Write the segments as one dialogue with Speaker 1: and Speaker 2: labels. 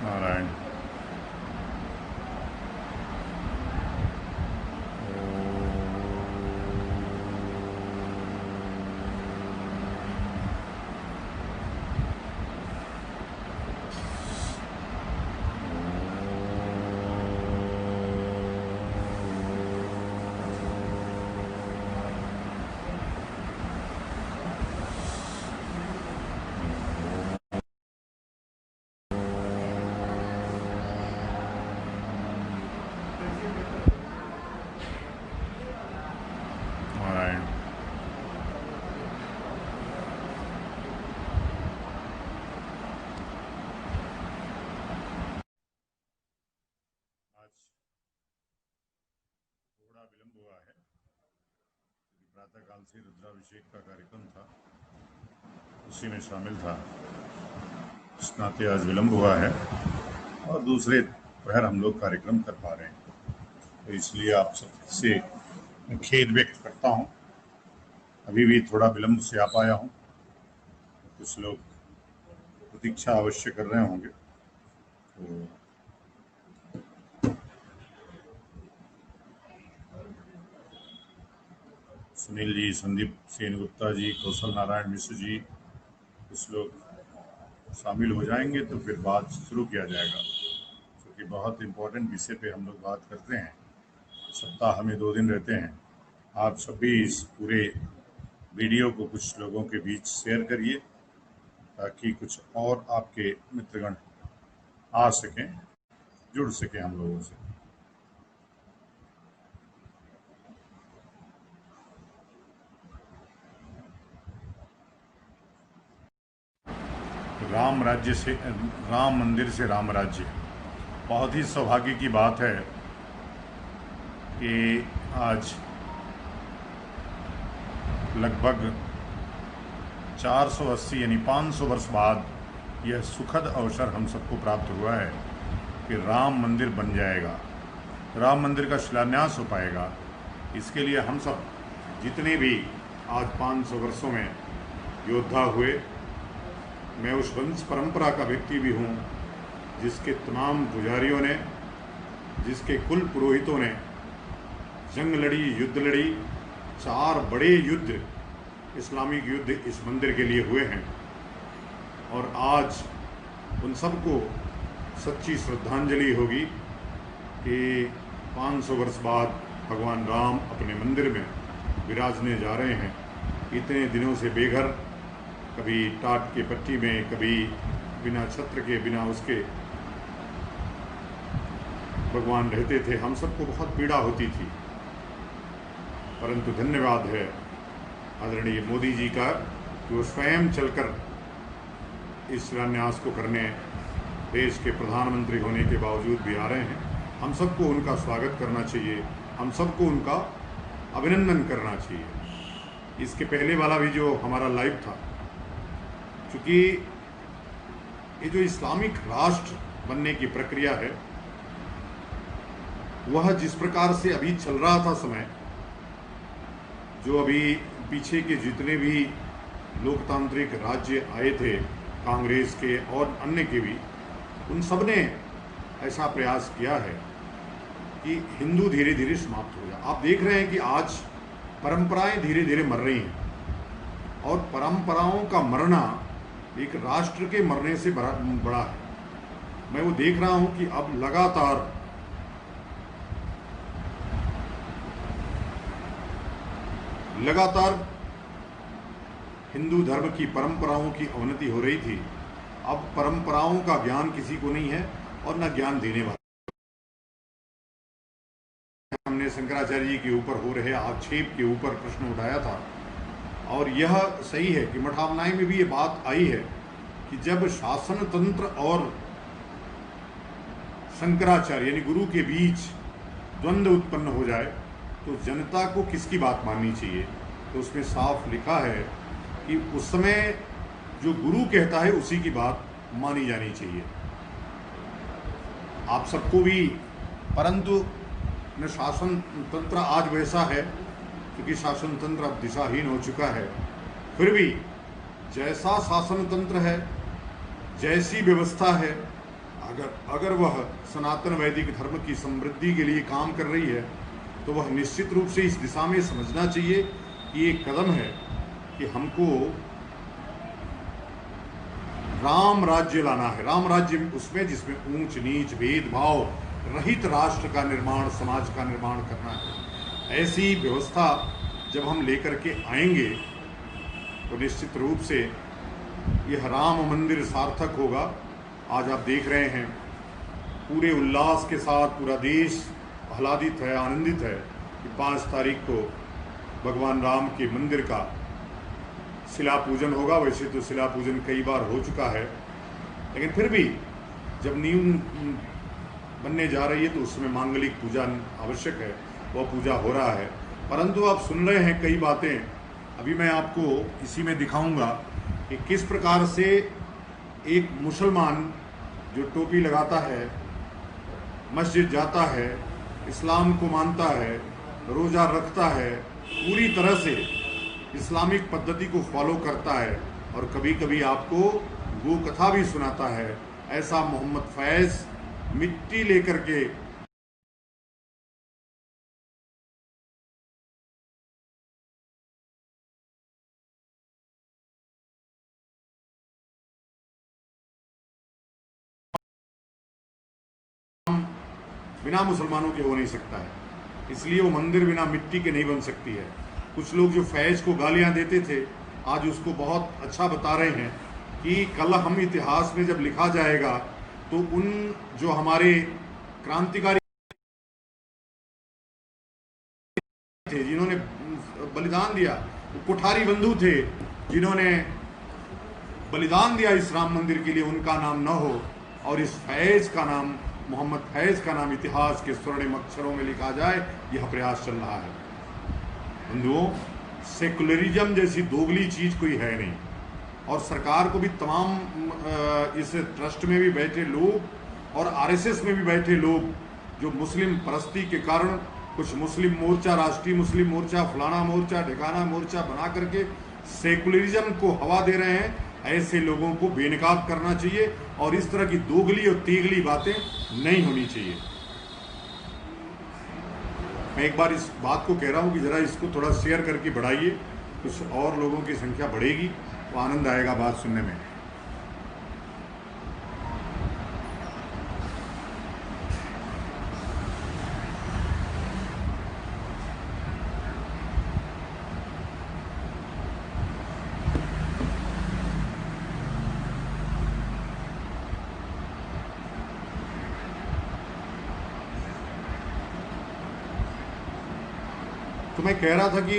Speaker 1: नारायण। नारायण। आज थोड़ा विलंब हुआ है, प्रातःकाल से रुद्राभिषेक का कार्यक्रम था, उसी में शामिल था, इस नाते आज विलंब हुआ है और दूसरे प्रहर हम लोग कार्यक्रम कर पा रहे हैं, तो इसलिए आप सबसे खेद व्यक्त करता हूं। अभी भी थोड़ा विलंब से आ पाया हूं, कुछ लोग प्रतीक्षा अवश्य कर रहे होंगे, तो सुनील जी, संदीप सेन गुप्ता जी, कौशल नारायण मिश्र जी, कुछ लोग शामिल हो जाएंगे तो फिर बात शुरू किया जाएगा, क्योंकि बहुत इम्पोर्टेंट विषय पे हम लोग बात करते हैं। सप्ताह में 2 दिन रहते हैं। आप सभी इस पूरे वीडियो को कुछ लोगों के बीच शेयर करिए, ताकि कुछ और आपके मित्रगण आ सकें, जुड़ सकें हम लोगों से। राम राज्य से राम मंदिर से राम राज्य, बहुत ही सौभाग्य की बात है कि आज लगभग 480 यानी 500 वर्ष बाद यह सुखद अवसर हम सबको प्राप्त हुआ है कि राम मंदिर बन जाएगा, राम मंदिर का शिलान्यास हो पाएगा। इसके लिए हम सब जितने भी आज 500 वर्षों में योद्धा हुए, मैं उस वंश परंपरा का व्यक्ति भी हूँ जिसके तमाम पुजारियों ने, जिसके कुल पुरोहितों ने जंग लड़ी, युद्ध लड़ी। 4 बड़े युद्ध, इस्लामिक युद्ध इस मंदिर के लिए हुए हैं, और आज उन सबको सच्ची श्रद्धांजलि होगी कि 500 वर्ष बाद भगवान राम अपने मंदिर में विराजने जा रहे हैं। इतने दिनों से बेघर, कभी टाट के पट्टी में, कभी बिना छत्र के, बिना उसके भगवान रहते थे। हम सबको बहुत पीड़ा होती थी, परंतु धन्यवाद है आदरणीय मोदी जी का कि वो स्वयं चलकर इस शिलान्यास को करने देश के प्रधानमंत्री होने के बावजूद भी आ रहे हैं। हम सबको उनका स्वागत करना चाहिए, हम सबको उनका अभिनंदन करना चाहिए। इसके पहले वाला भी जो हमारा लाइव था, क्योंकि ये जो इस्लामिक राष्ट्र बनने की प्रक्रिया है, वह जिस प्रकार से अभी चल रहा था समय, जो अभी पीछे के जितने भी लोकतांत्रिक राज्य आए थे, कांग्रेस के और अन्य के भी, उन सब ने ऐसा प्रयास किया है कि हिंदू धीरे धीरे समाप्त हो जाए। आप देख रहे हैं कि आज परंपराएं धीरे धीरे मर रही हैं, और परंपराओं का मरना एक राष्ट्र के मरने से बड़ा है। मैं वो देख रहा हूं कि अब लगातार हिंदू धर्म की परंपराओं की अवनति हो रही थी। अब परंपराओं का ज्ञान किसी को नहीं है और न ज्ञान देने वाला। हमने शंकराचार्य जी के ऊपर हो रहे आक्षेप के ऊपर प्रश्न उठाया था, और यह सही है कि मठावनाई में भी ये बात आई है कि जब शासन तंत्र और शंकराचार्य यानी गुरु के बीच द्वंद्व उत्पन्न हो जाए तो जनता को किसकी बात माननी चाहिए। तो उसमें साफ लिखा है कि उस समय जो गुरु कहता है उसी की बात मानी जानी चाहिए, आप सबको भी। परंतु न शासन तंत्र आज वैसा है, क्योंकि शासन तंत्र अब दिशाहीन हो चुका है। फिर भी जैसा शासन तंत्र है, जैसी व्यवस्था है, अगर वह सनातन वैदिक धर्म की समृद्धि के लिए काम कर रही है तो वह निश्चित रूप से इस दिशा में समझना चाहिए कि एक कदम है कि हमको राम राज्य लाना है। राम राज्य उसमें जिसमें ऊंच नीच भेदभाव रहित राष्ट्र का निर्माण, समाज का निर्माण करना है। ऐसी व्यवस्था जब हम लेकर के आएंगे तो निश्चित रूप से यह राम मंदिर सार्थक होगा। आज आप देख रहे हैं पूरे उल्लास के साथ पूरा देश आह्लादित है, आनंदित है कि 5 तारीख को भगवान राम के मंदिर का शिला पूजन होगा। वैसे तो शिला पूजन कई बार हो चुका है, लेकिन फिर भी जब नींव बनने जा रही है तो उसमें मांगलिक पूजा आवश्यक है, वह पूजा हो रहा है। परंतु आप सुन रहे हैं कई बातें, अभी मैं आपको इसी में दिखाऊंगा कि किस प्रकार से एक मुसलमान जो टोपी लगाता है, मस्जिद जाता है, इस्लाम को मानता है, रोज़ा रखता है, पूरी तरह से इस्लामिक पद्धति को फॉलो करता है और कभी कभी आपको गो कथा भी सुनाता है, ऐसा मोहम्मद फैज़ मिट्टी लेकर के बिना मुसलमानों के हो नहीं सकता है, इसलिए वो मंदिर बिना मिट्टी के नहीं बन सकती है। कुछ लोग जो फैज़ को गालियां देते थे आज उसको बहुत अच्छा बता रहे हैं कि कल हम इतिहास में जब लिखा जाएगा तो उन जो हमारे क्रांतिकारी थे जिन्होंने बलिदान दिया, वो कुठारी बंधु थे जिन्होंने बलिदान दिया इस राम मंदिर के लिए, उनका नाम न हो और इस फैज़ का नाम, मोहम्मद फैज़ का नाम इतिहास के स्वर्णिम अक्षरों में लिखा जाए, यह प्रयास चल रहा है। बंधुओं, सेकुलरिज्म जैसी दोगली चीज कोई है नहीं और सरकार को भी तमाम इस ट्रस्ट में भी बैठे लोग और आरएसएस में भी बैठे लोग जो मुस्लिम परस्ती के कारण कुछ मुस्लिम मोर्चा, राष्ट्रीय मुस्लिम मोर्चा, फलाना मोर्चा, ढिकाना मोर्चा बना करके सेकुलरिज्म को हवा दे रहे हैं, ऐसे लोगों को बेनकाब करना चाहिए और इस तरह की दोगली और तीगली बातें नहीं होनी चाहिए। मैं एक बार इस बात को कह रहा हूँ कि ज़रा इसको थोड़ा शेयर करके बढ़ाइए, कुछ और लोगों की संख्या बढ़ेगी तो आनंद आएगा बात सुनने में। तो मैं कह रहा था कि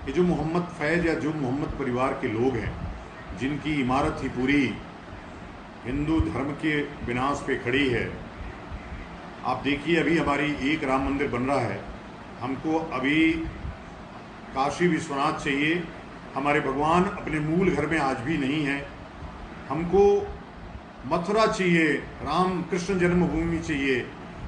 Speaker 1: ये जो मोहम्मद फैज़ या जो मोहम्मद परिवार के लोग हैं जिनकी इमारत ही पूरी हिंदू धर्म के विनाश पे खड़ी है। आप देखिए अभी हमारी एक राम मंदिर बन रहा है, हमको अभी काशी विश्वनाथ चाहिए, हमारे भगवान अपने मूल घर में आज भी नहीं है। हमको मथुरा चाहिए, राम कृष्ण जन्मभूमि चाहिए,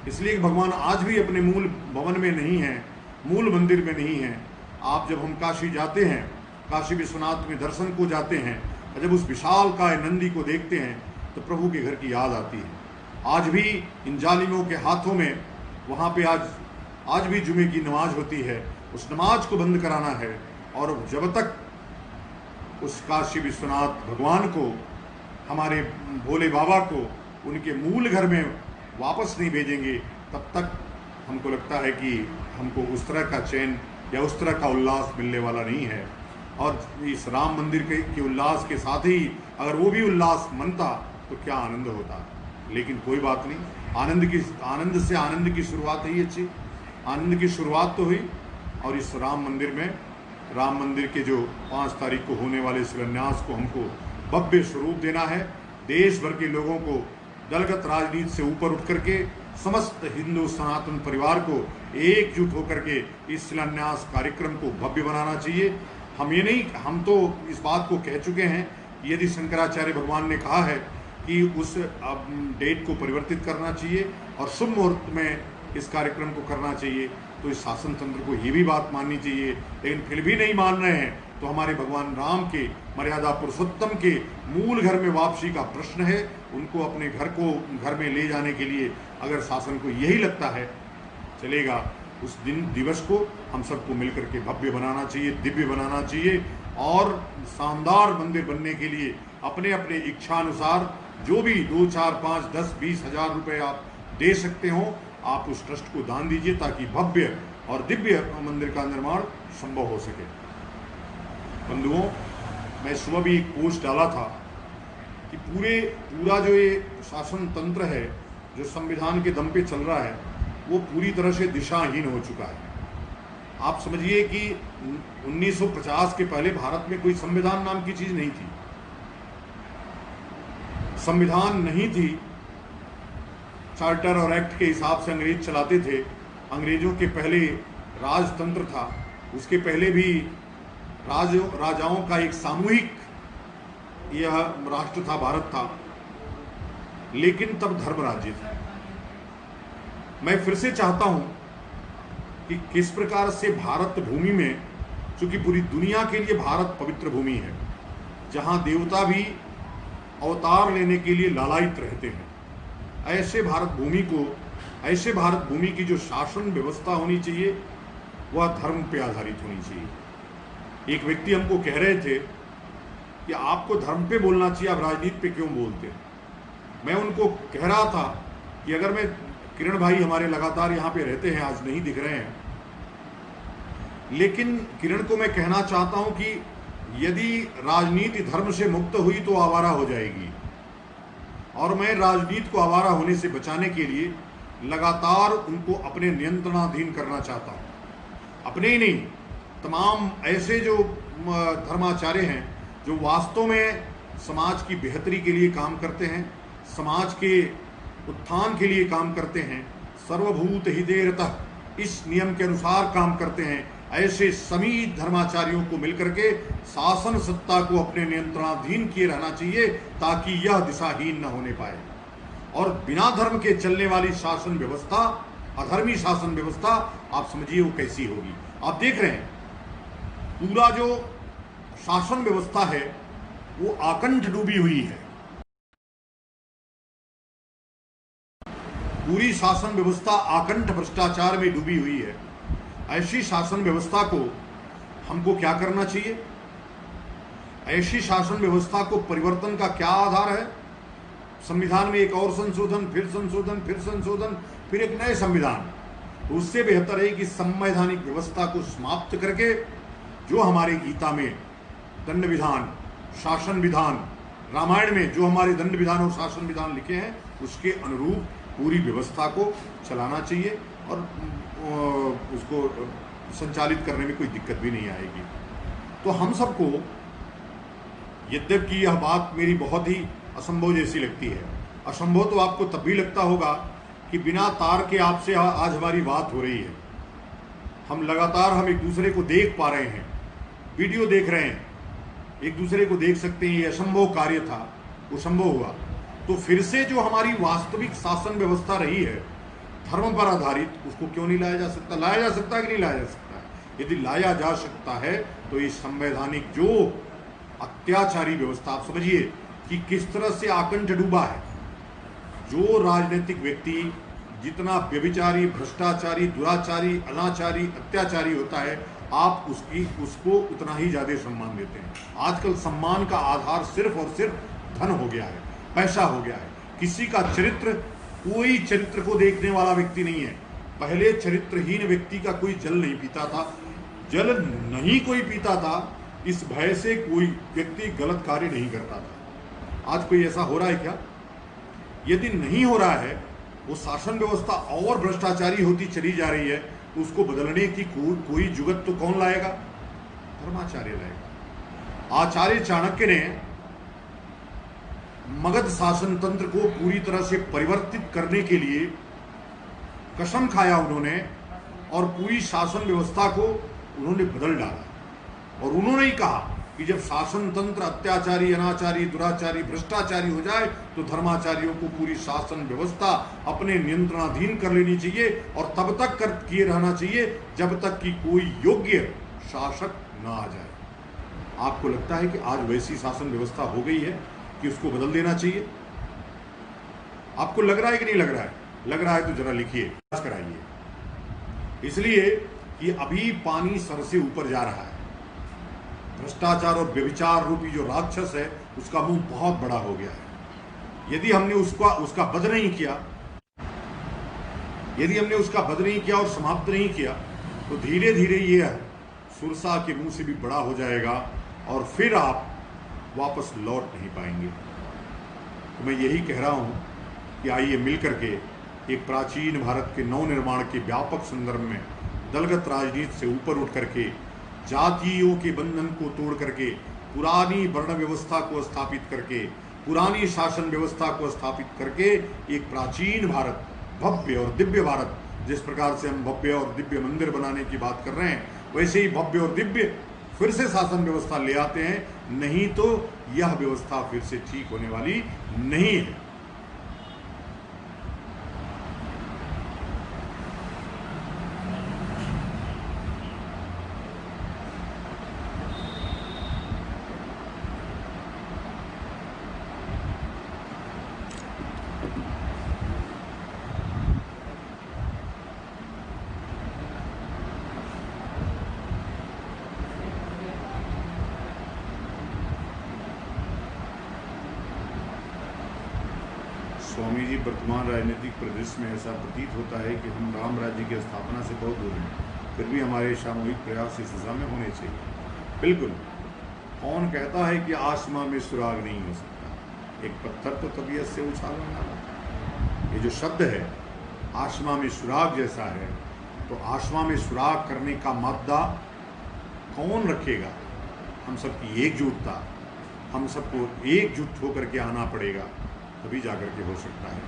Speaker 1: इसलिए भगवान आज भी अपने मूल भवन में नहीं है, मूल मंदिर में नहीं है। आप जब हम काशी जाते हैं, काशी विश्वनाथ में दर्शन को जाते हैं, जब उस विशाल काय नंदी को देखते हैं तो प्रभु के घर की याद आती है। आज भी इन जालिमों के हाथों में वहाँ पे आज भी जुमे की नमाज होती है, उस नमाज को बंद कराना है और जब तक उस काशी विश्वनाथ भगवान को, हमारे भोले बाबा को उनके मूल घर में वापस नहीं भेजेंगे तब तक हमको लगता है कि हमको उस तरह का चैन या उस तरह का उल्लास मिलने वाला नहीं है। और इस राम मंदिर के उल्लास के साथ ही अगर वो भी उल्लास मनता तो क्या आनंद होता, लेकिन कोई बात नहीं, आनंद से आनंद की शुरुआत ही अच्छी, आनंद की शुरुआत तो हुई। और इस राम मंदिर में, राम मंदिर के जो 5 तारीख को होने वाले शिलान्यास को हमको भव्य स्वरूप देना है। देश भर के लोगों को दलगत राजनीति से ऊपर उठ करके समस्त हिंदू सनातन परिवार को एकजुट होकर के इस शिलान्यास कार्यक्रम को भव्य बनाना चाहिए। हम ये नहीं, हम तो इस बात को कह चुके हैं, यदि शंकराचार्य भगवान ने कहा है कि उस डेट को परिवर्तित करना चाहिए और शुभ मुहूर्त में इस कार्यक्रम को करना चाहिए, तो इस शासन तंत्र को ये भी बात माननी चाहिए। लेकिन फिर भी नहीं मान रहे हैं तो हमारे भगवान राम के, मर्यादा पुरुषोत्तम के मूल घर में वापसी का प्रश्न है। उनको अपने घर में ले जाने के लिए अगर शासन को यही लगता है चलेगा, उस दिवस को हम सबको मिलकर के भव्य बनाना चाहिए, दिव्य बनाना चाहिए और शानदार मंदिर बनने के लिए अपने अपने इच्छानुसार जो भी 2, 4, 5, 10, 20 हजार रुपये आप दे सकते हो, आप उस ट्रस्ट को दान दीजिए ताकि भव्य और दिव्य मंदिर का निर्माण संभव हो सके। बंधुओं, मैं सुबह भी एक पोस्ट डाला था कि पूरा जो ये शासन तंत्र है जो संविधान के दम पे चल रहा है वो पूरी तरह से दिशाहीन हो चुका है। आप समझिए कि 1950 के पहले भारत में कोई संविधान नाम की चीज नहीं थी। संविधान नहीं थी, चार्टर और एक्ट के हिसाब से अंग्रेज चलाते थे। अंग्रेजों के पहले राजतंत्र था, उसके पहले भी राजाओं का एक सामूहिक यह राष्ट्र था, भारत था, लेकिन तब धर्म राज्य था। मैं फिर से चाहता हूं कि किस प्रकार से भारत भूमि में, चूंकि पूरी दुनिया के लिए भारत पवित्र भूमि है, जहां देवता भी अवतार लेने के लिए लालायित रहते हैं, ऐसे भारत भूमि की जो शासन व्यवस्था होनी चाहिए वह धर्म पे आधारित होनी चाहिए। एक व्यक्ति हमको कह रहे थे कि आपको धर्म पे बोलना चाहिए, आप राजनीति पे क्यों बोलते हैं। मैं उनको कह रहा था कि अगर मैं, किरण भाई हमारे लगातार यहाँ पे रहते हैं, आज नहीं दिख रहे हैं, लेकिन किरण को मैं कहना चाहता हूं कि यदि राजनीति धर्म से मुक्त हुई तो आवारा हो जाएगी, और मैं राजनीति को आवारा होने से बचाने के लिए लगातार उनको अपने नियंत्रणाधीन करना चाहता हूं। अपने ही नहीं, तमाम ऐसे जो धर्माचार्य हैं जो वास्तव में समाज की बेहतरी के लिए काम करते हैं, समाज के उत्थान के लिए काम करते हैं, सर्वभूत हितेरतः इस नियम के अनुसार काम करते हैं, ऐसे सभी धर्माचार्यों को मिलकर के शासन सत्ता को अपने नियंत्रणाधीन किए रहना चाहिए ताकि यह दिशाहीन न होने पाए। और बिना धर्म के चलने वाली शासन व्यवस्था, अधर्मी शासन व्यवस्था, आप समझिए वो कैसी होगी। आप देख रहे हैं पूरा जो शासन व्यवस्था है वो आकंठ डूबी हुई है। पूरी शासन व्यवस्था आकंठ भ्रष्टाचार में डूबी हुई है। ऐसी शासन व्यवस्था को हमको क्या करना चाहिए? ऐसी शासन व्यवस्था को परिवर्तन का क्या आधार है? संविधान में एक और संशोधन, फिर संशोधन, फिर संशोधन, फिर एक नए संविधान। उससे बेहतर है कि संवैधानिक व्यवस्था को समाप्त करके जो हमारे गीता में दंड विधान, शासन विधान, रामायण में जो हमारे दंड विधान और शासन विधान लिखे हैं उसके अनुरूप पूरी व्यवस्था को चलाना चाहिए और उसको संचालित करने में कोई दिक्कत भी नहीं आएगी। तो हम सबको, यद्यपि यह बात मेरी बहुत ही असंभव जैसी लगती है, असंभव तो आपको तब भी लगता होगा कि बिना तार के आपसे आज हमारी बात हो रही है, हम लगातार हम एक दूसरे को देख पा रहे हैं, वीडियो देख रहे हैं, एक दूसरे को देख सकते हैं। ये असंभव कार्य था, वो संभव हुआ। तो फिर से जो हमारी वास्तविक शासन व्यवस्था रही है धर्म पर आधारित, उसको क्यों नहीं लाया जा सकता? लाया जा सकता है कि नहीं लाया जा सकता है? यदि लाया जा सकता है तो ये संवैधानिक जो अत्याचारी व्यवस्था, आप समझिए कि किस तरह से आकंठ डूबा है। जो राजनीतिक व्यक्ति जितना व्यभिचारी, भ्रष्टाचारी, दुराचारी, अनाचारी, अत्याचारी होता है, आप उसको उतना ही ज्यादा सम्मान देते हैं। आजकल सम्मान का आधार सिर्फ और सिर्फ धन हो गया है, पैसा हो गया है। किसी का चरित्र, कोई चरित्र को देखने वाला व्यक्ति नहीं है। पहले चरित्रहीन व्यक्ति का कोई जल नहीं पीता था, जल नहीं कोई पीता था, इस भय से कोई व्यक्ति गलत कार्य नहीं करता था। आज कोई ऐसा हो रहा है क्या? यदि नहीं हो रहा है, वो शासन व्यवस्था और भ्रष्टाचारी होती चली जा रही है, तो उसको बदलने की कोई जुगत तो कौन लाएगा? धर्माचार्य लाएगा। आचार्य चाणक्य ने मगध शासन तंत्र को पूरी तरह से परिवर्तित करने के लिए कसम खाया उन्होंने, और पूरी शासन व्यवस्था को उन्होंने बदल डाला। और उन्होंने ही कहा कि जब शासन तंत्र अत्याचारी, अनाचारी, दुराचारी, भ्रष्टाचारी हो जाए तो धर्माचारियों को पूरी शासन व्यवस्था अपने नियंत्रणाधीन कर लेनी चाहिए और तब तक किए रहना चाहिए जब तक कि कोई योग्य शासक ना आ जाए। आपको लगता है कि आज वैसी शासन व्यवस्था हो गई है कि उसको बदल देना चाहिए? आपको लग रहा है कि नहीं लग रहा है? लग रहा है तो जरा लिखिए, कराइए। इसलिए कि अभी पानी सर से ऊपर जा रहा है। भ्रष्टाचार और व्यभिचार रूपी जो राक्षस है उसका मुंह बहुत बड़ा हो गया है। यदि हमने उसका वध नहीं किया, यदि हमने उसका वध नहीं किया और समाप्त नहीं किया तो धीरे धीरे ये सुरसा के मुंह से भी बड़ा हो जाएगा और फिर आप वापस लौट नहीं पाएंगे। तो मैं यही कह रहा हूं कि आइए मिलकर के एक प्राचीन भारत के नवनिर्माण के व्यापक संदर्भ में दलगत राजनीति से ऊपर उठ करके, जातियों के बंधन को तोड़ करके, पुरानी वर्ण व्यवस्था को स्थापित करके, पुरानी शासन व्यवस्था को स्थापित करके एक प्राचीन भारत, भव्य और दिव्य भारत, जिस प्रकार से हम भव्य और दिव्य मंदिर बनाने की बात कर रहे हैं वैसे ही भव्य और दिव्य फिर से शासन व्यवस्था ले आते हैं। नहीं तो यह व्यवस्था फिर से ठीक होने वाली नहीं है। स्वामी जी, वर्तमान राजनीतिक परिदृश्य में ऐसा प्रतीत होता है कि हम राम राज्य की स्थापना से बहुत दूर हैं, फिर भी हमारे सामूहिक प्रयास इस दिशा में होने चाहिए। बिल्कुल। कौन कहता है कि आसमां में सुराग नहीं हो सकता? एक पत्थर तो तबीयत से उछाला ना। ये जो शब्द है आसमां में सुराग जैसा है, तो आसमां में सुराग करने का मादा कौन रखेगा? हम सबकी एकजुटता, हम सबको एकजुट होकर के आना पड़ेगा, तभी जाकर के हो सकता है।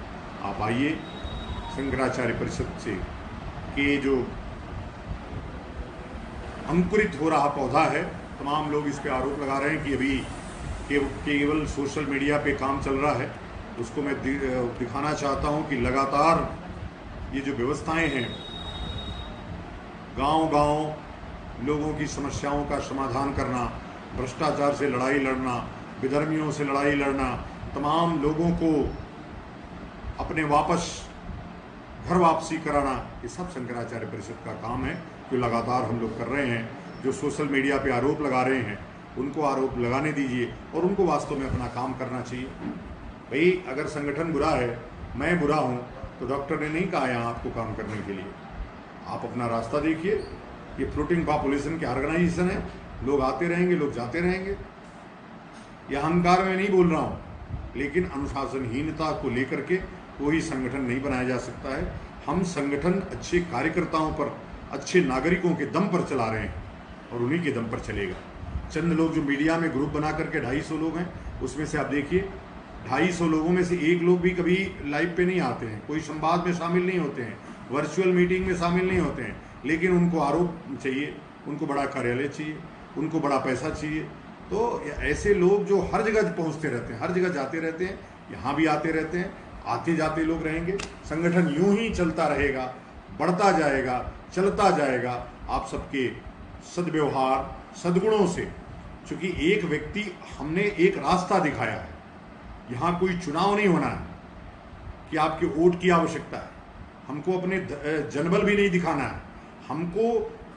Speaker 1: आप आइए, शंकराचार्य परिषद से के जो अंकुरित हो रहा पौधा है, तमाम लोग इस पे आरोप लगा रहे हैं कि अभी केवल सोशल मीडिया पे काम चल रहा है। उसको मैं दिखाना चाहता हूं कि लगातार ये जो व्यवस्थाएं हैं, गांव-गांव लोगों की समस्याओं का समाधान करना, भ्रष्टाचार से लड़ाई लड़ना, विधर्मियों से लड़ाई लड़ना, तमाम लोगों को अपने वापस घर वापसी कराना, ये सब शंकराचार्य परिषद का काम है जो लगातार हम लोग कर रहे हैं। जो सोशल मीडिया पे आरोप लगा रहे हैं उनको आरोप लगाने दीजिए और उनको वास्तव में अपना काम करना चाहिए। भाई, अगर संगठन बुरा है, मैं बुरा हूँ, तो डॉक्टर ने नहीं कहा यहाँ आपको काम करने के लिए। आप अपना रास्ता देखिए। ये फ्लोटिंग पॉपुलेशन के ऑर्गेनाइजेशन है, लोग आते रहेंगे, लोग जाते रहेंगे। ये अहंकार में नहीं बोल रहा हूँ, लेकिन अनुशासनहीनता को लेकर के कोई संगठन नहीं बनाया जा सकता है। हम संगठन अच्छे कार्यकर्ताओं पर, अच्छे नागरिकों के दम पर चला रहे हैं और उन्हीं के दम पर चलेगा। चंद लोग जो मीडिया में ग्रुप बना करके 250 लोग हैं, उसमें से आप देखिए 250 लोगों में से एक लोग भी कभी लाइव पे नहीं आते हैं, कोई संवाद में शामिल नहीं होते हैं, वर्चुअल मीटिंग में शामिल नहीं होते हैं, लेकिन उनको आरोप चाहिए, उनको बड़ा कार्यालय चाहिए, उनको बड़ा पैसा चाहिए। तो ऐसे लोग जो हर जगह पहुंचते रहते हैं, हर जगह जाते रहते हैं, यहाँ भी आते रहते हैं, आते जाते लोग रहेंगे। संगठन यूं ही चलता रहेगा, बढ़ता जाएगा, चलता जाएगा। आप सबके सद्व्यवहार, सद्गुणों से, क्योंकि एक व्यक्ति, हमने एक रास्ता दिखाया है। यहाँ कोई चुनाव नहीं होना है कि आपके वोट की आवश्यकता है, हमको अपने जनबल भी नहीं दिखाना है। हमको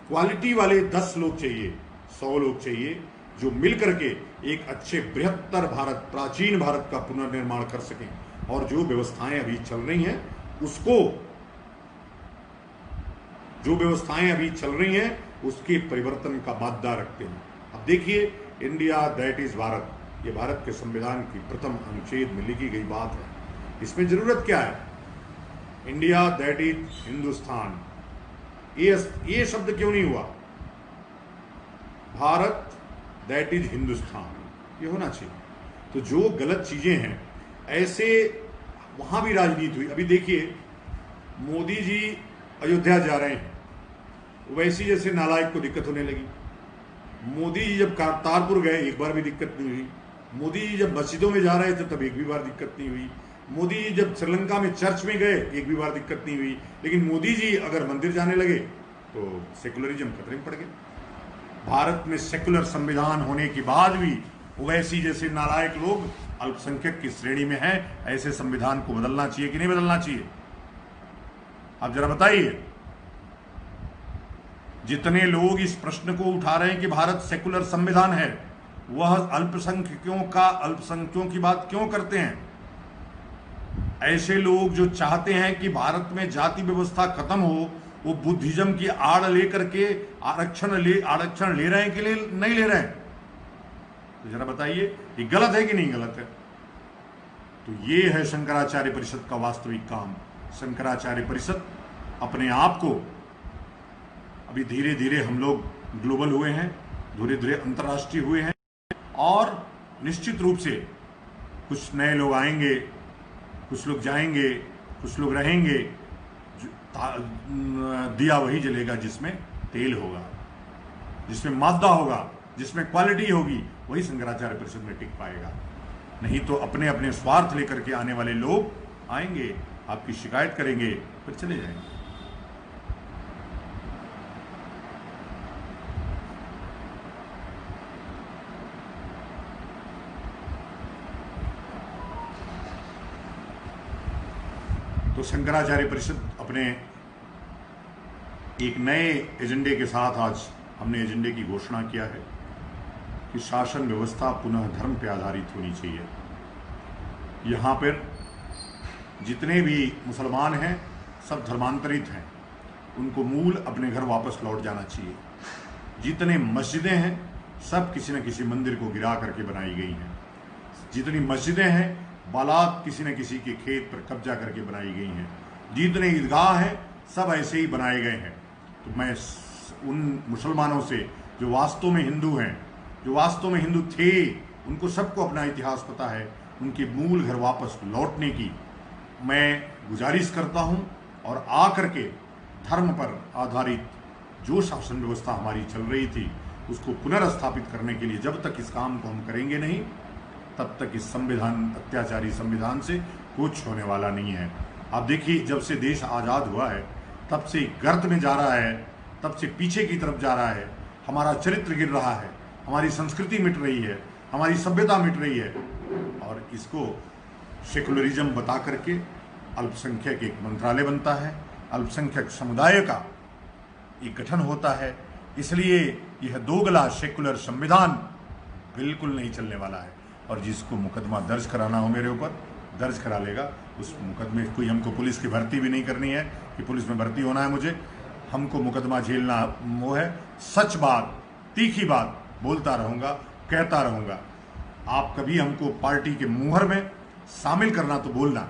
Speaker 1: क्वालिटी वाले 10 लोग चाहिए, 100 लोग चाहिए, जो मिलकर के एक अच्छे बृहत्तर भारत, प्राचीन भारत का पुनर्निर्माण कर सकें। और जो व्यवस्थाएं अभी चल रही हैं उसको, जो व्यवस्थाएं अभी चल रही हैं उसके परिवर्तन का मादा रखते हैं। अब देखिए, इंडिया दैट इज भारत, ये भारत के संविधान की प्रथम अनुच्छेद में लिखी गई बात है। इसमें जरूरत क्या है? इंडिया दैट इज हिंदुस्तान, ये शब्द क्यों नहीं हुआ? भारत दैट इज हिंदुस्तान, ये होना चाहिए। तो जो गलत चीजें हैं, ऐसे वहां भी राजनीति हुई। अभी देखिए, मोदी जी अयोध्या जा रहे हैं, वैसी जैसे नालायक को दिक्कत होने लगी। मोदी जी जब करतारपुर गए एक बार भी दिक्कत नहीं हुई। मोदी जी जब मस्जिदों में जा रहे थे तब एक भी बार दिक्कत नहीं हुई। मोदी जी जब श्रीलंका में चर्च में गए एक भी बार दिक्कत नहीं हुई। लेकिन मोदी जी अगर मंदिर जाने लगे तो सेकुलरिज्म खतरे में पड़ गए। भारत में सेकुलर संविधान होने के बाद भी ओवैसी जैसे नालायक लोग अल्पसंख्यक की श्रेणी में हैं। ऐसे संविधान को बदलना चाहिए कि नहीं बदलना चाहिए? आप जरा बताइए। जितने लोग इस प्रश्न को उठा रहे हैं कि भारत सेकुलर संविधान है, वह अल्पसंख्यकों की बात क्यों करते हैं? ऐसे लोग जो चाहते हैं कि भारत में जाति व्यवस्था खत्म हो, वो बुद्धिज्म की आड़ लेकर के आरक्षण ले रहे हैं कि नहीं ले रहे हैं? तो जरा बताइए, ये गलत है कि नहीं गलत है? तो ये है शंकराचार्य परिषद का वास्तविक काम। शंकराचार्य परिषद अपने आप को अभी धीरे धीरे हम लोग ग्लोबल हुए हैं, धीरे धीरे अंतर्राष्ट्रीय हुए हैं, और निश्चित रूप से कुछ नए लोग आएंगे, कुछ लोग जाएंगे, कुछ लोग रहेंगे। दिया वही जलेगा जिसमें तेल होगा, जिसमें मादा होगा, जिसमें क्वालिटी होगी, वही शंकराचार्य परिषद में टिक पाएगा। नहीं तो अपने अपने स्वार्थ लेकर के आने वाले लोग आएंगे, आपकी शिकायत करेंगे, फिर चले जाएंगे। तो शंकराचार्य परिषद अपने एक नए एजेंडे के साथ आज हमने एजेंडे की घोषणा किया है कि शासन व्यवस्था पुनः धर्म पर आधारित होनी चाहिए। यहाँ पर जितने भी मुसलमान हैं सब धर्मांतरित हैं, उनको मूल अपने घर वापस लौट जाना चाहिए। जितने मस्जिदें हैं सब किसी न किसी मंदिर को गिरा करके बनाई गई हैं। जितनी मस्जिदें हैं बालात किसी न किसी के खेत पर कब्जा करके बनाई गई हैं। जितने ईदगाह हैं सब ऐसे ही बनाए गए हैं। तो मैं उन मुसलमानों से जो वास्तव में हिंदू हैं, जो वास्तव में हिंदू थे, उनको सबको अपना इतिहास पता है, उनके मूल घर वापस लौटने की मैं गुजारिश करता हूं। और आकर के धर्म पर आधारित जो शासन व्यवस्था हमारी चल रही थी उसको पुनर्स्थापित करने के लिए जब तक इस काम को हम करेंगे नहीं, तब तक इस संविधान, अत्याचारी संविधान से कुछ होने वाला नहीं है। आप देखिए, जब से देश आज़ाद हुआ है तब से गर्त में जा रहा है, तब से पीछे की तरफ जा रहा है। हमारा चरित्र गिर रहा है, हमारी संस्कृति मिट रही है, हमारी सभ्यता मिट रही है। और इसको सेकुलरिज्म बता करके अल्पसंख्यक एक मंत्रालय बनता है, अल्पसंख्यक समुदाय का एक गठन होता है। इसलिए यह दोगला सेकुलर संविधान बिल्कुल नहीं चलने वाला है। और जिसको मुकदमा दर्ज कराना हो मेरे ऊपर दर्ज करा लेगा। उस मुकदमे कोई हमको पुलिस की भर्ती भी नहीं करनी है कि पुलिस में भर्ती होना है मुझे, हमको मुकदमा झेलना वो है। सच बात, तीखी बात बोलता रहूँगा, कहता रहूँगा। आप कभी हमको पार्टी के मुहर में शामिल करना तो बोलना,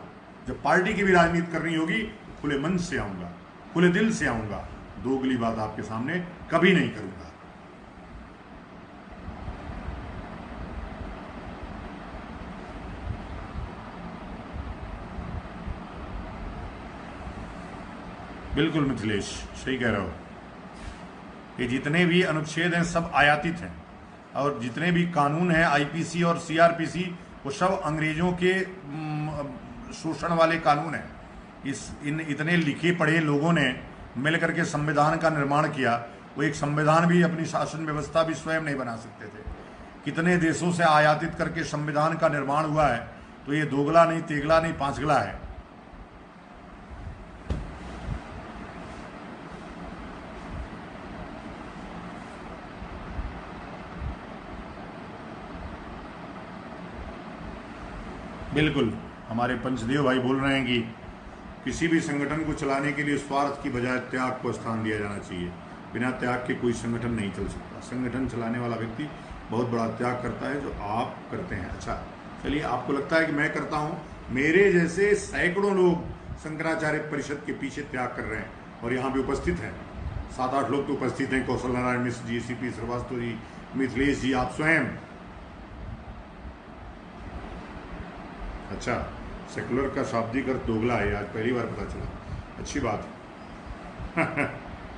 Speaker 1: जब पार्टी की भी राजनीति करनी होगी खुले मन से आऊँगा, खुले दिल से आऊँगा। दोगली बात आपके सामने कभी नहीं करूँगा। बिल्कुल मिथिलेश, सही कह रहे हो। ये जितने भी अनुच्छेद हैं सब आयातित हैं, और जितने भी कानून हैं आईपीसी और सीआरपीसी, वो सब अंग्रेजों के शोषण वाले कानून हैं। इन इतने लिखे पढ़े लोगों ने मिलकर के संविधान का निर्माण किया। वो एक संविधान भी, अपनी शासन व्यवस्था भी स्वयं नहीं बना सकते थे। कितने देशों से आयातित करके संविधान का निर्माण हुआ है। तो ये दोगला नहीं, तेगला नहीं, पांचगला है। बिल्कुल, हमारे पंचदेव भाई बोल रहे हैं कि किसी भी संगठन को चलाने के लिए स्वार्थ की बजाय त्याग को स्थान दिया जाना चाहिए। बिना त्याग के कोई संगठन नहीं चल सकता। संगठन चलाने वाला व्यक्ति बहुत बड़ा त्याग करता है, जो आप करते हैं। अच्छा, चलिए, आपको लगता है कि मैं करता हूँ, मेरे जैसे सैकड़ों लोग शंकराचार्य परिषद के पीछे त्याग कर रहे हैं और यहाँ पे उपस्थित हैं। 7-8 लोग तो उपस्थित हैं, कौशल नारायण मिश्र जी, सीपी श्रीवास्तव जी, मिथिलेश जी, आप स्वयं। अच्छा, सेकुलर का शाब्दिक अर्थ दोगला है, आज पहली बार पता चला। अच्छी बात है।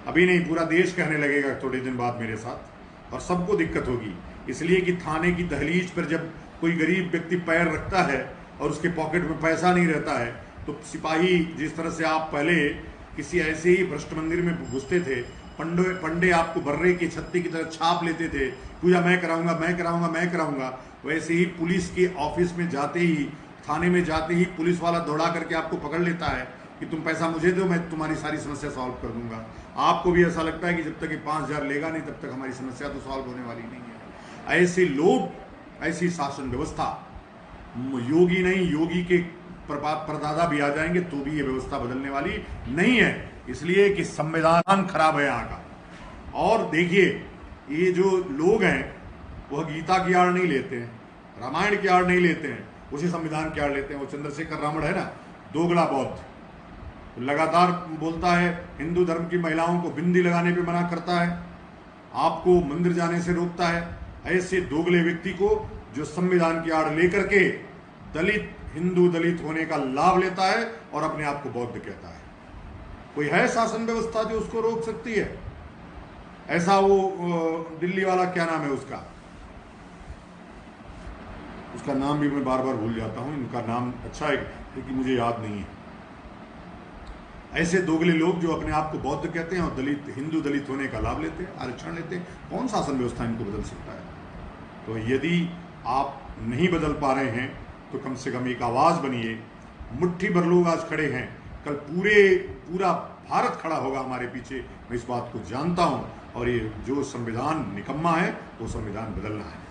Speaker 1: अभी नहीं, पूरा देश कहने लगेगा थोड़े दिन बाद मेरे साथ और सबको दिक्कत होगी। इसलिए कि थाने की दहलीज पर जब कोई गरीब व्यक्ति पैर रखता है और उसके पॉकेट में पैसा नहीं रहता है, तो सिपाही, जिस तरह से आप पहले किसी ऐसे ही भ्रष्ट मंदिर में घुसते थे, पंडे आपको बर्रे की छत्ती की तरह छाप लेते थे, पूजा मैं कराऊंगा मैं कराऊंगा मैं कराऊंगा, वैसे ही पुलिस के ऑफिस में जाते ही, थाने में जाते ही पुलिस वाला दौड़ा करके आपको पकड़ लेता है कि तुम पैसा मुझे दो, मैं तुम्हारी सारी समस्या सॉल्व कर दूंगा। आपको भी ऐसा लगता है कि जब तक ये 5,000 लेगा नहीं तब तक हमारी समस्या तो सॉल्व होने वाली नहीं है। ऐसे लोग, ऐसी शासन व्यवस्था, योगी नहीं, योगी के परदादा भी आ जाएंगे तो भी ये व्यवस्था बदलने वाली नहीं है। इसलिए कि संविधान खराब है यहाँ का। और देखिए, ये जो लोग हैं वह गीता की आड़ नहीं लेते हैं, रामायण की आड़ नहीं लेते हैं, उसी संविधान की आड़ लेते हैं। वो चंद्रशेखर रावण है ना, दोगला बौद्ध, लगातार बोलता है हिंदू धर्म की महिलाओं को बिंदी लगाने पे मना करता है, आपको मंदिर जाने से रोकता है। ऐसे दोगले व्यक्ति को जो संविधान की आड़ लेकर के दलित, हिंदू दलित होने का लाभ लेता है और अपने आप को बौद्ध कहता है, कोई है शासन व्यवस्था जो उसको रोक सकती है? ऐसा वो दिल्ली वाला, क्या नाम है उसका नाम भी मैं बार बार भूल जाता हूं, इनका नाम अच्छा है लेकिन मुझे याद नहीं है। ऐसे दोगले लोग जो अपने आप को बौद्ध कहते हैं और दलित, हिंदू दलित होने का लाभ लेते हैं, आरक्षण लेते हैं, कौन शासन व्यवस्था इनको बदल सकता है? तो यदि आप नहीं बदल पा रहे हैं तो कम से कम एक आवाज बनिए। मुट्ठी भर लोग आज खड़े हैं, कल पूरा भारत खड़ा होगा हमारे पीछे, मैं इस बात को जानता हूं। और ये जो संविधान निकम्मा है वो संविधान बदलना है।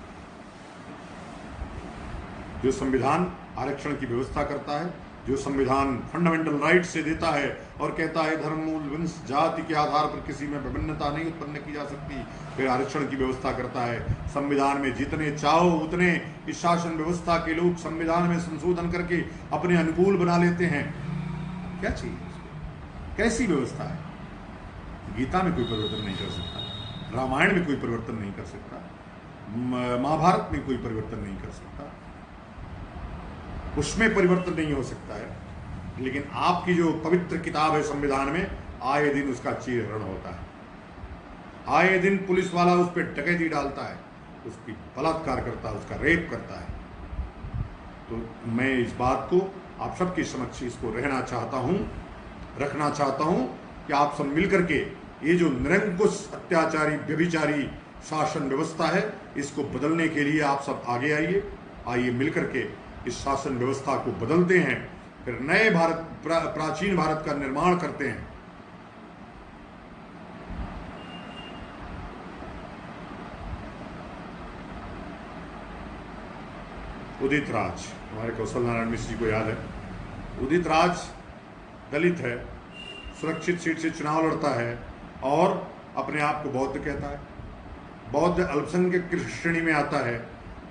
Speaker 1: जो संविधान आरक्षण की व्यवस्था करता है, जो संविधान फंडामेंटल राइट से देता है और कहता है धर्म, मूल, वंश, जाति के आधार पर किसी में विभिन्नता नहीं उत्पन्न की जा सकती, फिर आरक्षण की व्यवस्था करता है। संविधान में जितने चाहो उतने इस शासन व्यवस्था के लोग संविधान में संशोधन करके अपने अनुकूल बना लेते हैं। क्या चाहिए उसको? कैसी व्यवस्था है? गीता में कोई परिवर्तन नहीं कर सकता, रामायण में कोई परिवर्तन नहीं कर सकता, महाभारत में कोई परिवर्तन नहीं कर सकता, उसमें परिवर्तन नहीं हो सकता है। लेकिन आपकी जो पवित्र किताब है संविधान में, आए दिन उसका चीरहरण होता है, आए दिन पुलिस वाला उस पर डकैती डालता है, उसकी बलात्कार करता है, उसका रेप करता है। तो मैं इस बात को आप सबके समक्ष इसको रखना चाहता हूं कि आप सब मिलकर के ये जो निरंकुश, अत्याचारी, व्यभिचारी शासन व्यवस्था है, इसको बदलने के लिए आप सब आगे आइए मिलकर के इस शासन व्यवस्था को बदलते हैं, फिर नए भारत, प्राचीन भारत का निर्माण करते हैं। उदित राज, हमारे कौशल नारायण मिश्र जी को याद है, उदित राज दलित है, सुरक्षित सीट से चुनाव लड़ता है और अपने आप को बौद्ध कहता है। बौद्ध अल्पसंख्यक की श्रेणी में आता है।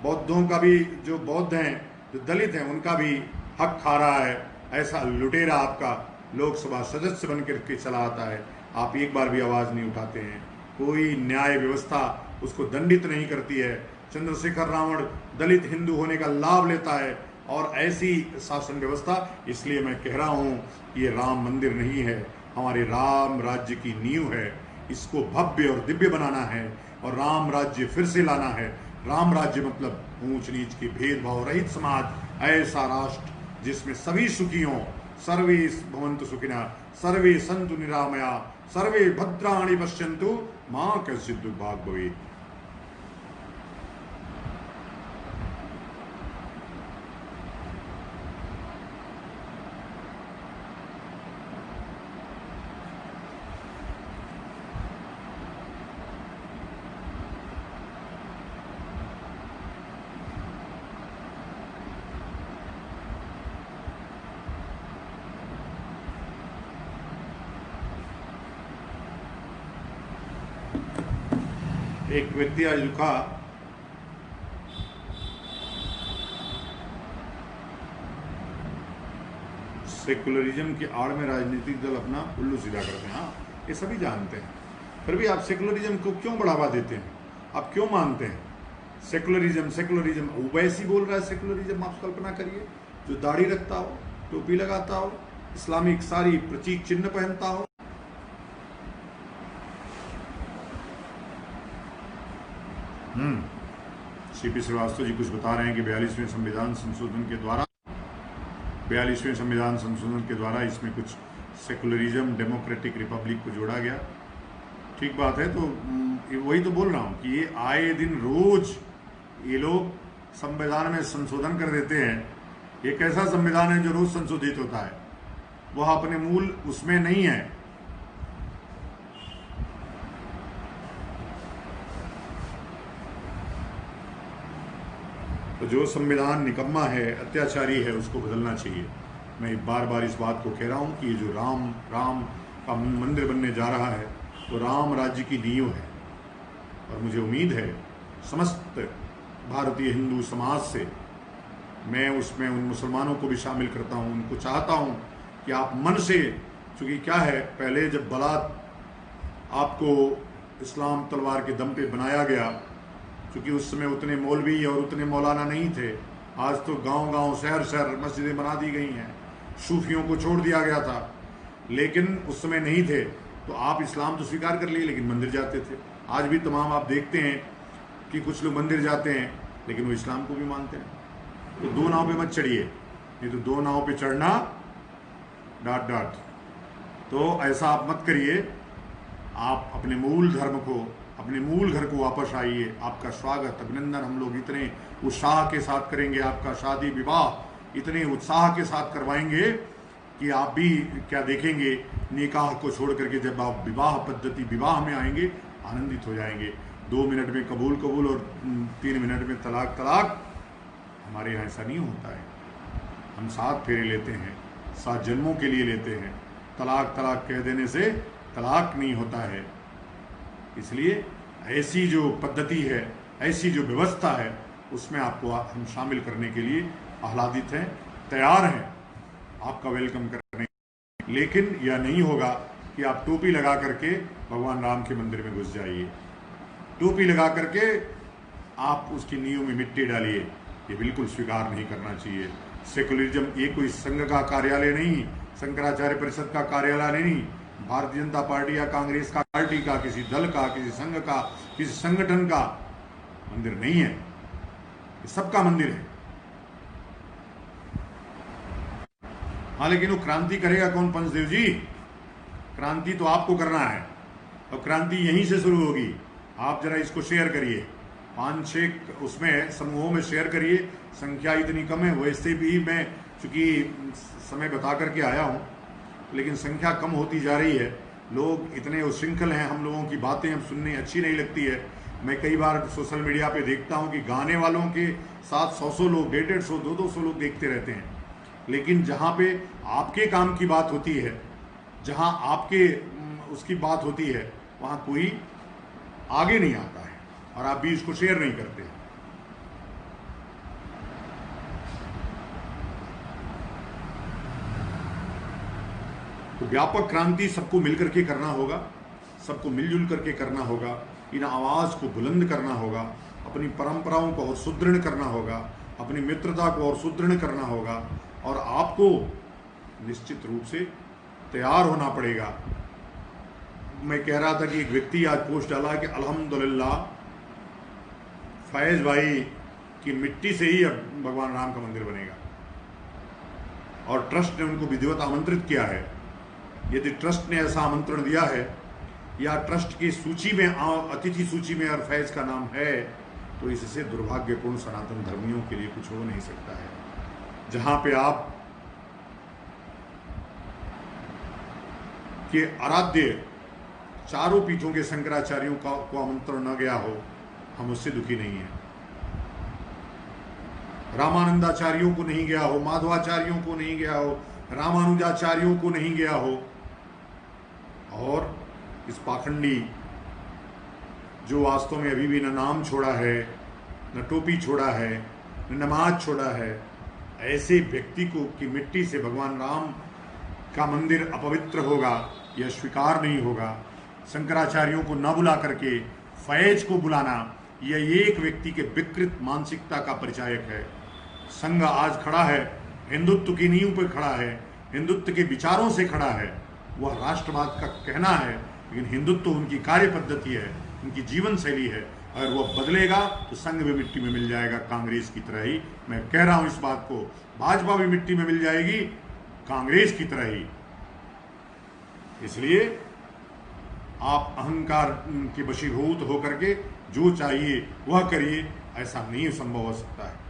Speaker 1: बौद्धों का भी, जो बौद्ध हैं, जो दलित हैं, उनका भी हक खा रहा है। ऐसा लुटेरा आपका लोकसभा सदस्य बनकर के चला आता है, आप एक बार भी आवाज नहीं उठाते हैं, कोई न्याय व्यवस्था उसको दंडित नहीं करती है। चंद्रशेखर रावण दलित, हिंदू होने का लाभ लेता है और ऐसी शासन व्यवस्था। इसलिए मैं कह रहा हूं ये राम मंदिर नहीं है, हमारे राम राज्य की नींव है, इसको भव्य और दिव्य बनाना है और राम राज्य फिर से लाना है। राम राज्य मतलब ऊंच नीच के भेदभाव रहित समाज, ऐसा राष्ट्र जिसमें सभी सुखी हों। सर्वे भवन्तु सुखिनः, सर्वे सन्तु निरामया, सर्वे भद्राणि पश्यन्तु मा कश्चित् दुर्भाग् भवेत्। एक व्यक्ति आज लिखा, सेकुलरिज्म की आड़ में राजनीतिक दल अपना उल्लू सीधा करते हैं। हाँ, ये सभी जानते हैं, फिर भी आप सेकुलरिज्म को क्यों बढ़ावा देते हैं? आप क्यों मानते हैं सेकुलरिज्म? ओवैसी बोल रहा है सेकुलरिज्म। आप कल्पना करिए, जो दाढ़ी रखता हो, टोपी लगाता हो, इस्लामिक सारी प्रतीक चिन्ह पहनता हो, सीपी श्रीवास्तव जी कुछ बता रहे हैं कि 42वें संविधान संशोधन के द्वारा इसमें कुछ सेकुलरिज्म, डेमोक्रेटिक रिपब्लिक को जोड़ा गया। ठीक बात है। तो वही तो बोल रहा हूँ कि ये आए दिन रोज ये लोग संविधान में संशोधन कर देते हैं। एक ऐसा संविधान है जो रोज संशोधित होता है, वह अपने मूल उसमें नहीं है। तो जो संविधान निकम्मा है, अत्याचारी है, उसको बदलना चाहिए। मैं बार बार इस बात को कह रहा हूँ कि ये जो राम का मंदिर बनने जा रहा है तो राम राज्य की नींव है। और मुझे उम्मीद है समस्त भारतीय हिंदू समाज से, मैं उसमें उन मुसलमानों को भी शामिल करता हूँ, उनको चाहता हूँ कि आप मन से, चूँकि क्या है, पहले जब बलात आपको इस्लाम तलवार के दम पे बनाया गया, क्योंकि उस समय उतने मौलवी और उतने मौलाना नहीं थे। आज तो गांव-गांव, शहर-शहर मस्जिदें बना दी गई हैं, सूफियों को छोड़ दिया गया था, लेकिन उस समय नहीं थे। तो आप इस्लाम तो स्वीकार कर लिए, लेकिन मंदिर जाते थे। आज भी तमाम आप देखते हैं कि कुछ लोग मंदिर जाते हैं, लेकिन वो इस्लाम को भी मानते हैं। तो दो नाव पे मत चढ़िए, नहीं तो दो नाव पे चढ़ना डाट। तो ऐसा आप मत करिए। आप अपने मूल धर्म को, अपने मूल घर को वापस आइए। आपका स्वागत, अभिनंदन हम लोग इतने उत्साह के साथ करेंगे। आपका शादी विवाह इतने उत्साह के साथ करवाएंगे कि आप भी क्या देखेंगे, निकाह को छोड़ करके जब आप विवाह में आएंगे, आनंदित हो जाएंगे। 2 मिनट में कबूल और 3 मिनट में तलाक। हमारे यहाँ ऐसा नहीं होता है। हम 7 फेरे लेते हैं, 7 जन्मों के लिए लेते हैं। तलाक कह देने से तलाक नहीं होता है। इसलिए ऐसी जो पद्धति है, ऐसी जो व्यवस्था है, उसमें आपको हम शामिल करने के लिए आह्लादित हैं, तैयार हैं आपका वेलकम करने। लेकिन यह नहीं होगा कि आप टोपी लगा करके भगवान राम के मंदिर में घुस जाइए, टोपी लगा करके आप उसकी नींव में मिट्टी डालिए। ये बिल्कुल स्वीकार नहीं करना चाहिए। सेकुलरिज्म ये कोई संघ का कार्यालय नहीं, शंकराचार्य परिषद का कार्यालय नहीं, भारतीय जनता पार्टी या कांग्रेस का पार्टी का, किसी दल का, किसी संघ का, किसी संगठन का मंदिर नहीं है। ये सबका मंदिर है। हाँ, लेकिन वो क्रांति करेगा कौन पंचदेव जी? क्रांति तो आपको करना है, और क्रांति यहीं से शुरू होगी। आप जरा इसको शेयर करिए, 5-6 उसमें समूहों में शेयर करिए। संख्या इतनी कम है, वैसे भी मैं चूंकि समय बता करके आया हूँ, लेकिन संख्या कम होती जा रही है। लोग इतने उच्छृंखल हैं, हम लोगों की बातें अब सुनने अच्छी नहीं लगती है। मैं कई बार सोशल मीडिया पे देखता हूँ कि गाने वालों के साथ 100 लोग, 150, 200 लोग देखते रहते हैं। लेकिन जहाँ पे आपके काम की बात होती है, जहाँ आपके उसकी बात होती है, वहाँ कोई आगे नहीं आता है, और आप भी इसको शेयर नहीं करते। तो व्यापक क्रांति सबको मिलकर के करना होगा, सबको मिलजुल करके करना होगा। इन आवाज़ को बुलंद करना होगा, अपनी परंपराओं को और सुदृढ़ करना होगा, अपनी मित्रता को और सुदृढ़ करना होगा। और आपको निश्चित रूप से तैयार होना पड़ेगा। मैं कह रहा था कि एक व्यक्ति आज पोस्ट डाला कि अल्हम्दुलिल्लाह फैज भाई की मिट्टी से ही अब भगवान राम का मंदिर बनेगा, और ट्रस्ट ने उनको विधिवत आमंत्रित किया है। यदि ट्रस्ट ने ऐसा आमंत्रण दिया है, या ट्रस्ट की सूची में, अतिथि सूची में और फैज का नाम है, तो इससे दुर्भाग्यपूर्ण सनातन धर्मियों के लिए कुछ हो नहीं सकता है। जहां पे आप के आराध्य चारों पीठों के शंकराचार्यों को आमंत्रण न गया हो, हम उससे दुखी नहीं हैं। रामानंदाचार्यों को नहीं गया हो, माधवाचार्यों को नहीं गया हो, रामानुजाचार्यों को नहीं गया हो, और इस पाखंडी जो वास्तव में अभी भी न नाम छोड़ा है, न टोपी छोड़ा है, न नमाज छोड़ा है, ऐसे व्यक्ति को की मिट्टी से भगवान राम का मंदिर अपवित्र होगा, यह स्वीकार नहीं होगा। शंकराचार्यों को न बुला करके फैज को बुलाना, यह एक व्यक्ति के विकृत मानसिकता का परिचायक है। संघ आज खड़ा है, हिंदुत्व की नींव पर खड़ा है, हिंदुत्व के विचारों से खड़ा है। वह राष्ट्रवाद का कहना है, लेकिन हिंदुत्व उनकी कार्य पद्धति है, उनकी जीवन शैली है। अगर वो बदलेगा तो संघ भी मिट्टी में मिल जाएगा, कांग्रेस की तरह ही। मैं कह रहा हूं इस बात को, भाजपा भी मिट्टी में मिल जाएगी कांग्रेस की तरह ही। इसलिए आप अहंकार के वशीभूत होकर के जो चाहिए वह करिए, ऐसा नहीं संभव हो सकता है।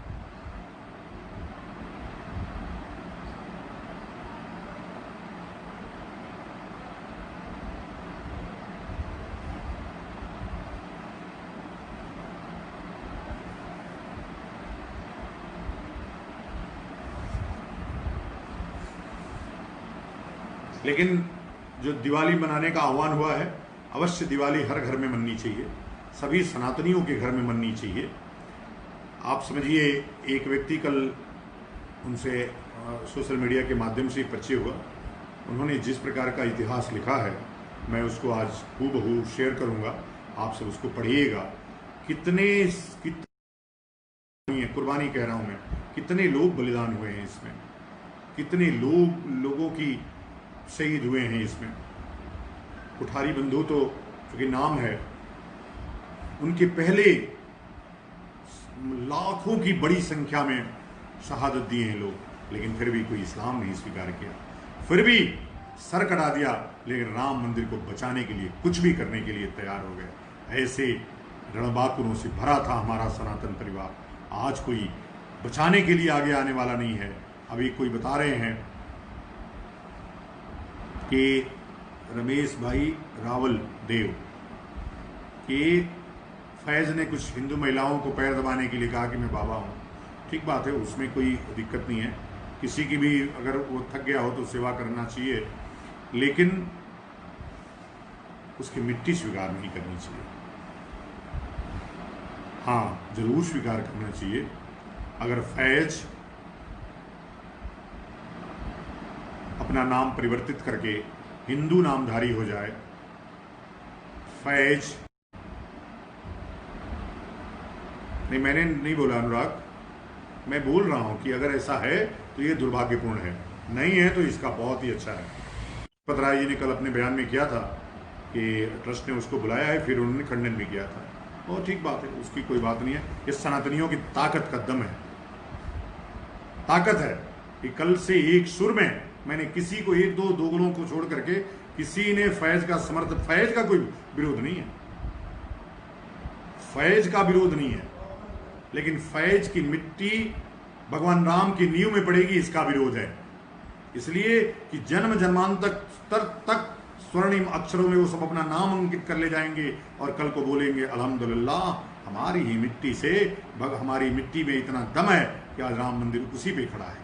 Speaker 1: लेकिन जो दिवाली मनाने का आह्वान हुआ है, अवश्य दिवाली हर घर में मननी चाहिए, सभी सनातनियों के घर में मननी चाहिए। आप समझिए, एक व्यक्ति कल उनसे सोशल मीडिया के माध्यम से परिचय हुआ, उन्होंने जिस प्रकार का इतिहास लिखा है मैं उसको आज हूबहू शेयर करूंगा, आप सब उसको पढ़िएगा। कितने कुर्बानी कह रहा हूं मैं, कितने लोग बलिदान हुए हैं इसमें, कितने लोगों की शहीद हुए हैं इसमें। कुठारी बंधु तो चूंकि नाम है, उनके पहले लाखों की बड़ी संख्या में शहादत दिए हैं लोग, लेकिन फिर भी कोई इस्लाम नहीं स्वीकार किया, फिर भी सर कटा दिया, लेकिन राम मंदिर को बचाने के लिए कुछ भी करने के लिए तैयार हो गए। ऐसे रणबांकुरों से भरा था हमारा सनातन परिवार, आज कोई बचाने के लिए आगे आने वाला नहीं है। अभी कोई बता रहे हैं कि रमेश भाई रावल देव कि फैज ने कुछ हिंदू महिलाओं को पैर दबाने के लिए कहा कि मैं बाबा हूँ। ठीक बात है, उसमें कोई दिक्कत नहीं है, किसी की भी अगर वो थक गया हो तो सेवा करना चाहिए, लेकिन उसकी मिट्टी स्वीकार नहीं करनी चाहिए। हाँ, जरूर स्वीकार करना चाहिए। अगर फैज अपना नाम परिवर्तित करके हिंदू नामधारी हो जाए, फैज नहीं, मैंने नहीं बोला अनुराग, मैं बोल रहा हूं कि अगर ऐसा है तो ये दुर्भाग्यपूर्ण है, नहीं है तो इसका बहुत ही अच्छा है। पत राय जी ने कल अपने बयान में किया था कि ट्रस्ट ने उसको बुलाया है, फिर उन्होंने खंडन भी किया था, और ठीक बात है, उसकी कोई बात नहीं है। ये सनातनियों की ताकत का दम है, ताकत है कि कल से एक सुर में मैंने किसी को, एक दो दोगलों को छोड़ करके किसी ने फैज का समर्थन, फैज का कोई विरोध नहीं है, फैज का विरोध नहीं है, लेकिन फैज की मिट्टी भगवान राम की नींव में पड़ेगी, इसका विरोध है। इसलिए कि जन्म जन्मांतर तक स्वर्णिम अक्षरों में वो सब अपना नाम अंकित कर ले जाएंगे और कल को बोलेंगे अल्हम्दुलिल्लाह, हमारी ही मिट्टी से, हमारी मिट्टी में इतना दम है कि आज राम मंदिर उसी पे खड़ा है।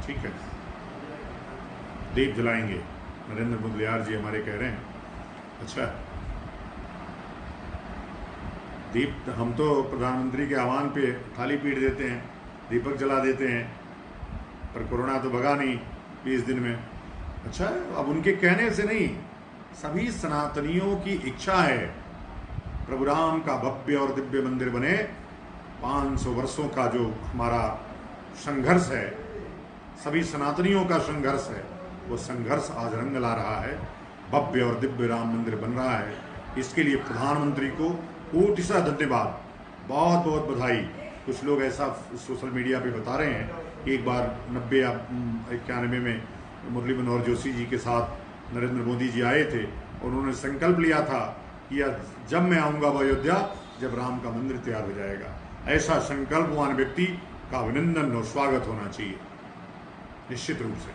Speaker 1: ठीक है, दीप जलाएंगे, नरेंद्र मुदलियार जी हमारे कह रहे हैं। अच्छा, दीप, हम तो प्रधानमंत्री के आह्वान पे थाली पीट देते हैं, दीपक जला देते हैं, पर कोरोना तो भगा नहीं 20 दिन में। अच्छा, अब उनके कहने से नहीं, सभी सनातनियों की इच्छा है प्रभु राम का भव्य और दिव्य मंदिर बने। 500 वर्षों का जो हमारा संघर्ष है, सभी सनातनियों का संघर्ष है, वो संघर्ष आज रंग ला रहा है, भव्य और दिव्य राम मंदिर बन रहा है। इसके लिए प्रधानमंत्री को कोटिशा धन्यवाद, बहुत बहुत बधाई। कुछ लोग ऐसा सोशल मीडिया पे बता रहे हैं कि एक बार 90 या 91 में मुरली मनोहर जोशी जी के साथ नरेंद्र मोदी जी आए थे और उन्होंने संकल्प लिया था कि जब मैं आऊँगा वो अयोध्या, जब राम का मंदिर तैयार हो जाएगा। ऐसा संकल्पवान व्यक्ति का अभिनंदन और स्वागत होना चाहिए निश्चित रूप से।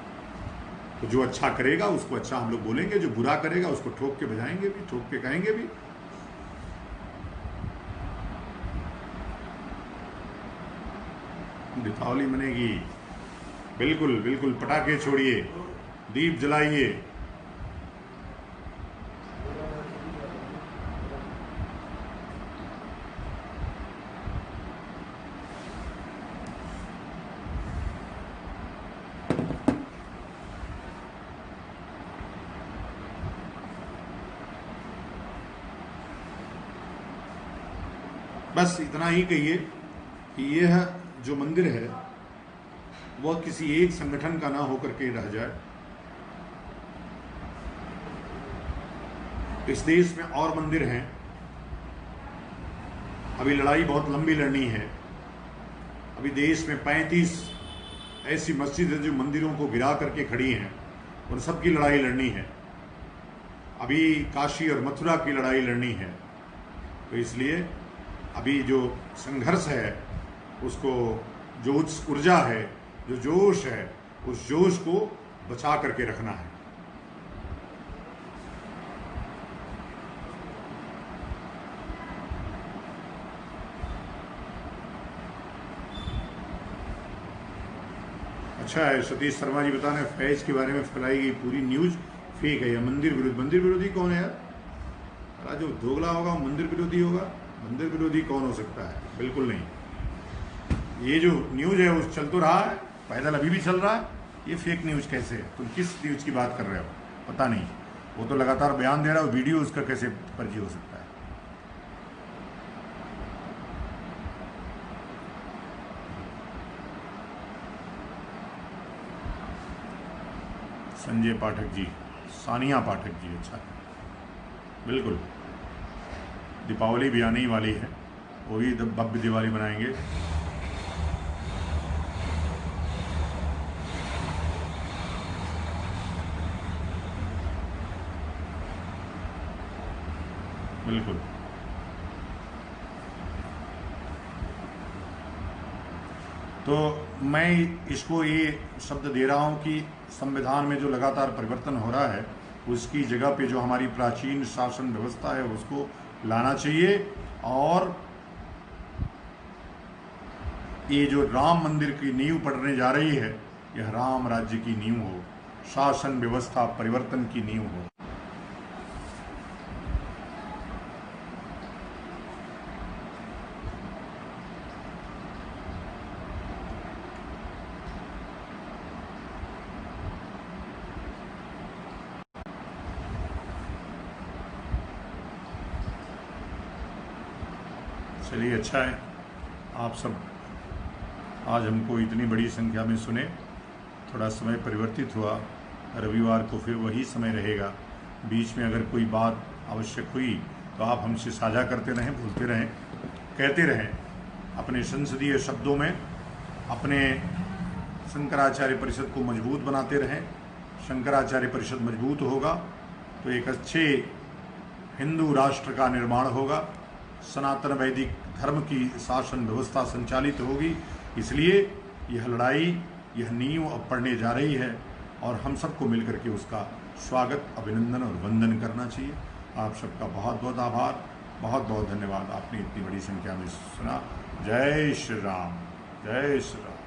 Speaker 1: तो जो अच्छा करेगा उसको अच्छा हम लोग बोलेंगे, जो बुरा करेगा उसको ठोक के बजाएंगे भी, ठोक के कहेंगे भी। दीपावली मनेगी, बिल्कुल बिल्कुल, पटाखे छोड़िए, दीप जलाइए। बस इतना ही कहिए कि यह जो मंदिर है वह किसी एक संगठन का ना होकर के रह जाए। इस देश में और मंदिर हैं, अभी लड़ाई बहुत लंबी लड़नी है। अभी देश में 35 ऐसी मस्जिद है जो मंदिरों को गिरा करके खड़ी हैं, उन सब की लड़ाई लड़नी है। अभी काशी और मथुरा की लड़ाई लड़नी है। तो इसलिए अभी जो संघर्ष है उसको, जो ऊर्जा है, जो जोश है, उस जोश को बचा करके रखना है। अच्छा है, सतीश शर्मा जी बता रहे हैं फैज के बारे में फैलाई गई पूरी न्यूज फेक है या मंदिर विरोधी। मंदिर विरोधी कौन है यार? जो दोगला होगा वो मंदिर विरोधी होगा? मंदिर विरोधी कौन हो सकता है? बिल्कुल नहीं। ये जो न्यूज है वो चल तो रहा है, पैदल अभी भी चल रहा है। ये फेक न्यूज कैसे है? तुम किस न्यूज की बात कर रहे हो? पता नहीं। वो तो लगातार बयान दे रहा है, वीडियो उसका कैसे फर्जी हो सकता है? संजय पाठक जी, सानिया पाठक जी, अच्छा बिल्कुल। दीपावली भी आने ही वाली है, वो भी भव्य दिवाली बनाएंगे। बिल्कुल। तो मैं इसको ये शब्द दे रहा हूँ कि संविधान में जो लगातार परिवर्तन हो रहा है उसकी जगह पे जो हमारी प्राचीन शासन व्यवस्था है उसको लाना चाहिए। और ये जो राम मंदिर की नींव पड़ने जा रही है, यह राम राज्य की नींव हो, शासन व्यवस्था परिवर्तन की नींव हो। चलिए, अच्छा है आप सब आज हमको इतनी बड़ी संख्या में सुने। थोड़ा समय परिवर्तित हुआ, रविवार को फिर वही समय रहेगा। बीच में अगर कोई बात आवश्यक हुई तो आप हमसे साझा करते रहें, बोलते रहें, कहते रहें अपने संसदीय शब्दों में। अपने शंकराचार्य परिषद को मजबूत बनाते रहें। शंकराचार्य परिषद मजबूत होगा तो एक अच्छे हिंदू राष्ट्र का निर्माण होगा, सनातन वैदिक धर्म की शासन व्यवस्था संचालित होगी। इसलिए यह लड़ाई, यह नींव अब पड़ने जा रही है और हम सबको मिलकर के उसका स्वागत, अभिनंदन और वंदन करना चाहिए। आप सबका बहुत बहुत आभार, बहुत बहुत धन्यवाद। आपने इतनी बड़ी संख्या में सुना। जय श्री राम, जय श्री राम।